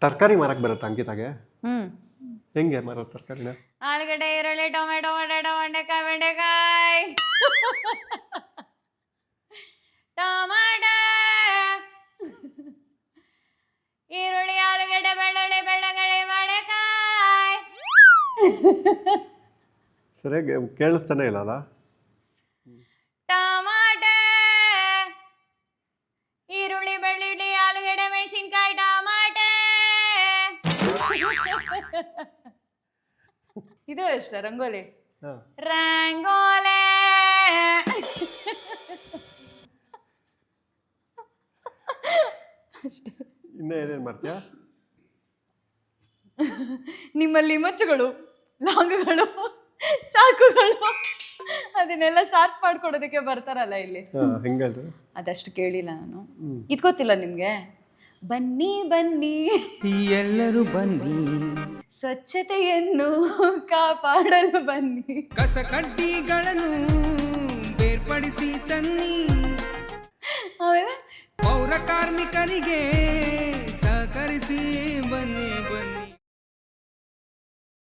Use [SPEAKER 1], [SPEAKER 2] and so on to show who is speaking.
[SPEAKER 1] ತರಕಾರಿ ಮಾರಕ್ ಬರುತ್ತೆ ಅಂಕಿತಾಗೆ?
[SPEAKER 2] ಹ್ಮ್
[SPEAKER 1] ಹೆಂಗೆ ಮಾರೋದು ತರಕಾರಿನ?
[SPEAKER 2] ಆಲೂಗಡ್ಡೆ, ಈರುಳ್ಳಿ, ಟೊಮೆಟೊ, ಬಟಾಟೊ, ಬೆಂಡೆಕಾಯಿ ಟಮಾಟೆ, ಈರುಳ್ಳಿ, ಆಲೂಗಡ್ಡೆ, ಬೆಳ್ಳುಳ್ಳಿ, ಬೆಳ್ಳಗಡೆ, ಮಾಡೆಕಾಯಿ.
[SPEAKER 1] ಸರಿಯಾಗಿ ಕೇಳಿಸ್ತಾನೆ ಇಲ್ಲ ಅಲ್ಲ?
[SPEAKER 2] ಟಮಾಟೆ, ಈರುಳ್ಳಿ, ಬೆಳ್ಳುಳ್ಳಿ, ಆಲೂಗಡ್ಡೆ, ಮೆಣಸಿನ್ಕಾಯಿ, ಟಮಾಟೆ. ಇದು ಅಷ್ಟ ರಂಗೋಲಿ.
[SPEAKER 1] ಹಾ.
[SPEAKER 2] ರಂಗೋಲೆ ಅಷ್ಟೇ.
[SPEAKER 1] ಇನ್ನೂ ಏನೇನು ಮಾಡ್ತೀಯಾ?
[SPEAKER 2] ನಿಮ್ಮಲ್ಲಿ ಮಚ್ಚುಗಳು, ಲಾಂಗುಗಳು, ಚಾಕುಗಳು ಅದನ್ನೆಲ್ಲ ಶಾರ್ಪ್ ಮಾಡ್ಕೊಡೋದಕ್ಕೆ ಬರ್ತಾರಲ್ಲ ಇಲ್ಲಿ,
[SPEAKER 1] ಹೆಂಗದು?
[SPEAKER 2] ಅದಷ್ಟು ಕೇಳಿಲ್ಲ ನಾನು. ಇದು ಗೊತ್ತಿಲ್ಲ ನಿಮ್ಗೆ? ಬನ್ನಿ ಬನ್ನಿ
[SPEAKER 3] ಎಲ್ಲರೂ ಬನ್ನಿ,
[SPEAKER 2] ಸ್ವಚ್ಛತೆಯನ್ನು ಕಾಪಾಡಲು ಬನ್ನಿ,
[SPEAKER 3] ಕಸ ಕಡ್ಡಿಗಳನ್ನು ಬೇರ್ಪಡಿಸಿ ತನ್ನಿ,
[SPEAKER 2] ಆಮೇಲೆ
[SPEAKER 3] ಪೌರ ಕಾರ್ಮಿಕರಿಗೆ